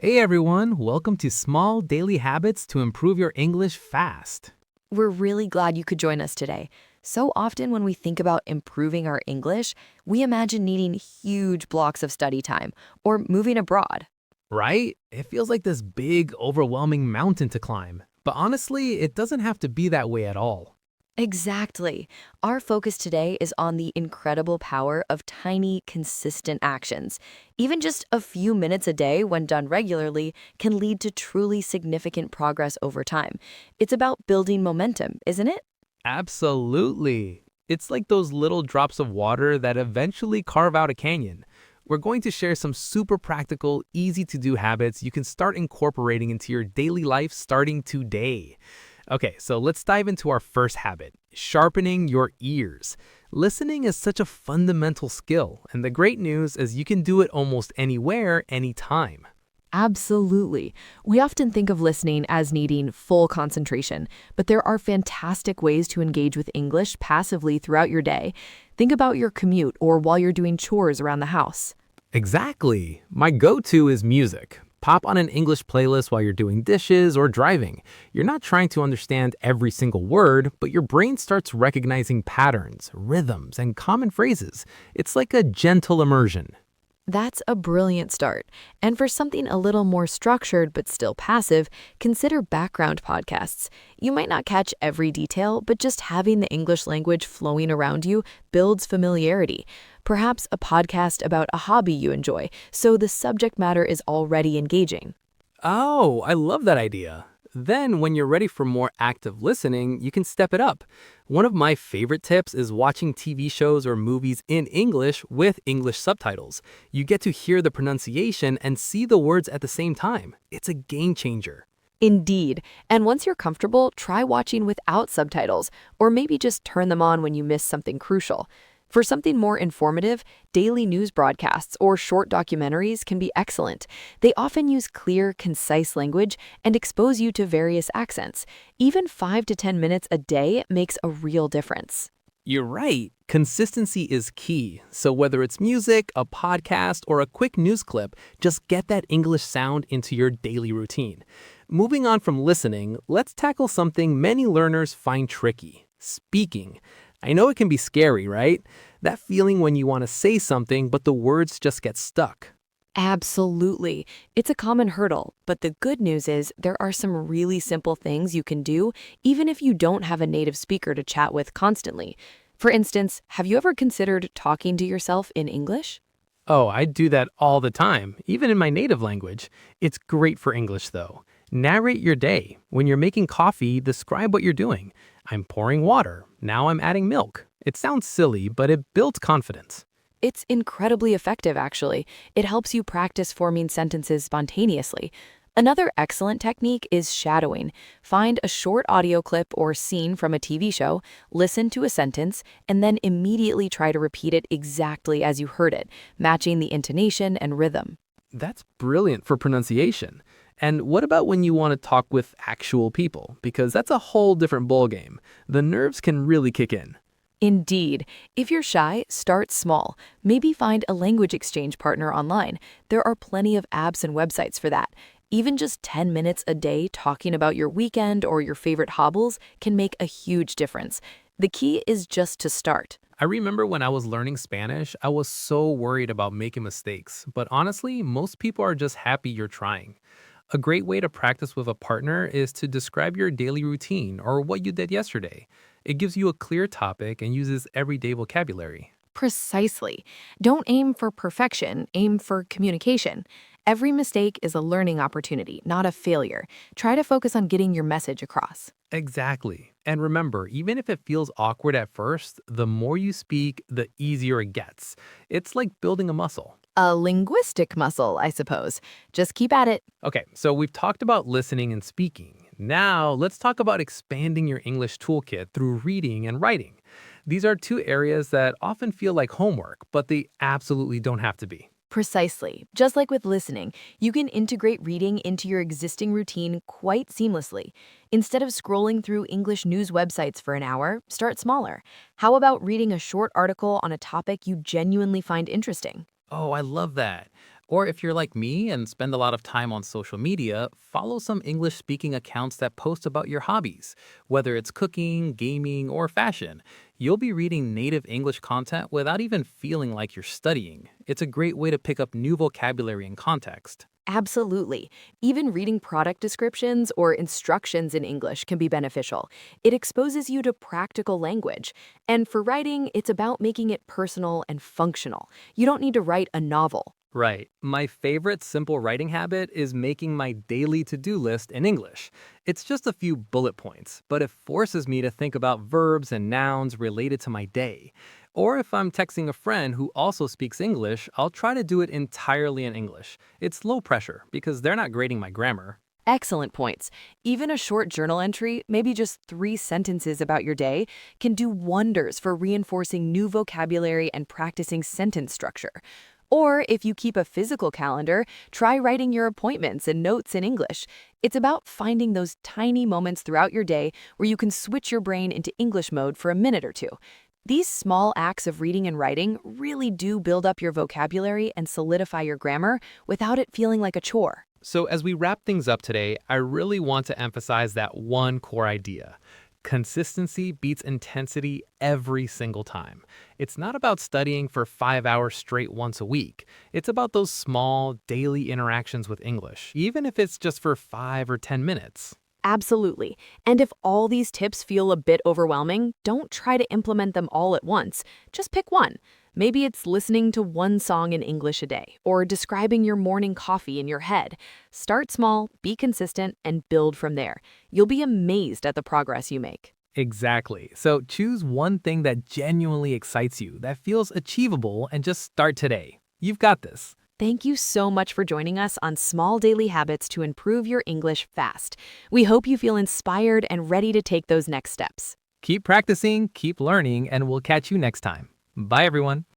Hey everyone, welcome to Small Daily Habits to Improve Your English Fast. We're really glad you could join us today. So often, when we think about improving our English, we imagine needing huge blocks of study time or moving abroad. Right? It feels like this big, overwhelming mountain to climb. But honestly, it doesn't have to be that way at all. Exactly. Our focus today is on the incredible power of tiny, consistent actions. Even just a few minutes a day, when done regularly, can lead to truly significant progress over time. It's about building momentum, isn't it? Absolutely. It's like those little drops of water that eventually carve out a canyon. We're going to share some super practical, easy to do habits you can start incorporating into your daily life starting today. Okay, so let's dive into our first habit, sharpening your ears. Listening is such a fundamental skill, and the great news is you can do it almost anywhere, anytime. Absolutely. We often think of listening as needing full concentration, but there are fantastic ways to engage with English passively throughout your day. Think about your commute or while you're doing chores around the house. Exactly. My go to is music. Pop on an English playlist while you're doing dishes or driving. You're not trying to understand every single word, but your brain starts recognizing patterns, rhythms, and common phrases. It's like a gentle immersion. That's a brilliant start. And for something a little more structured but still passive, consider background podcasts. You might not catch every detail, but just having the English language flowing around you builds familiarity. Perhaps a podcast about a hobby you enjoy, so the subject matter is already engaging. Oh, I love that idea. Then, when you're ready for more active listening, you can step it up. One of my favorite tips is watching TV shows or movies in English with English subtitles. You get to hear the pronunciation and see the words at the same time. It's a game changer. Indeed. And once you're comfortable, try watching without subtitles, or maybe just turn them on when you miss something crucial. For something more informative, daily news broadcasts or short documentaries can be excellent. They often use clear, concise language and expose you to various accents. Even 5 to 10 minutes a day makes a real difference. You're right. Consistency is key. So, whether it's music, a podcast, or a quick news clip, just get that English sound into your daily routine. Moving on from listening, let's tackle something many learners find tricky speaking. I know it can be scary, right? That feeling when you want to say something, but the words just get stuck. Absolutely. It's a common hurdle, but the good news is there are some really simple things you can do even if you don't have a native speaker to chat with constantly. For instance, have you ever considered talking to yourself in English? Oh, I do that all the time, even in my native language. It's great for English, though. Narrate your day. When you're making coffee, describe what you're doing. I'm pouring water. Now I'm adding milk. It sounds silly, but it builds confidence. It's incredibly effective, actually. It helps you practice forming sentences spontaneously. Another excellent technique is shadowing. Find a short audio clip or scene from a TV show, listen to a sentence, and then immediately try to repeat it exactly as you heard it, matching the intonation and rhythm. That's brilliant for pronunciation. And what about when you want to talk with actual people? Because that's a whole different ballgame. The nerves can really kick in. Indeed. If you're shy, start small. Maybe find a language exchange partner online. There are plenty of apps and websites for that. Even just 10 minutes a day talking about your weekend or your favorite hobbles can make a huge difference. The key is just to start. I remember when I was learning Spanish, I was so worried about making mistakes. But honestly, most people are just happy you're trying. A great way to practice with a partner is to describe your daily routine or what you did yesterday. It gives you a clear topic and uses everyday vocabulary. Precisely. Don't aim for perfection, aim for communication. Every mistake is a learning opportunity, not a failure. Try to focus on getting your message across. Exactly. And remember, even if it feels awkward at first, the more you speak, the easier it gets. It's like building a muscle. A linguistic muscle, I suppose. Just keep at it. Okay, so we've talked about listening and speaking. Now, let's talk about expanding your English toolkit through reading and writing. These are two areas that often feel like homework, but they absolutely don't have to be. Precisely. Just like with listening, you can integrate reading into your existing routine quite seamlessly. Instead of scrolling through English news websites for an hour, start smaller. How about reading a short article on a topic you genuinely find interesting? Oh, I love that. Or if you're like me and spend a lot of time on social media, follow some English speaking accounts that post about your hobbies, whether it's cooking, gaming, or fashion. You'll be reading native English content without even feeling like you're studying. It's a great way to pick up new vocabulary and context. Absolutely. Even reading product descriptions or instructions in English can be beneficial. It exposes you to practical language. And for writing, it's about making it personal and functional. You don't need to write a novel. Right. My favorite simple writing habit is making my daily to-do list in English. It's just a few bullet points, but it forces me to think about verbs and nouns related to my day. Or if I'm texting a friend who also speaks English, I'll try to do it entirely in English. It's low pressure because they're not grading my grammar. Excellent points. Even a short journal entry, maybe just 3 sentences about your day, can do wonders for reinforcing new vocabulary and practicing sentence structure. Or if you keep a physical calendar, try writing your appointments and notes in English. It's about finding those tiny moments throughout your day where you can switch your brain into English mode for a minute or two. These small acts of reading and writing really do build up your vocabulary and solidify your grammar without it feeling like a chore. So as we wrap things up today, I really want to emphasize that one core idea. Consistency beats intensity every single time. It's not about studying for 5 hours straight once a week. It's about those small, daily interactions with English, even if it's just for 5 or 10 minutes. Absolutely. And if all these tips feel a bit overwhelming, don't try to implement them all at once. Just pick one. Maybe it's listening to one song in English a day, or describing your morning coffee in your head. Start small, be consistent, and build from there. You'll be amazed at the progress you make. Exactly. So choose one thing that genuinely excites you, that feels achievable, and just start today. You've got this. Thank you so much for joining us on Small Daily Habits to improve your English fast. We hope you feel inspired and ready to take those next steps. Keep practicing, keep learning, and we'll catch you next time. Bye, everyone.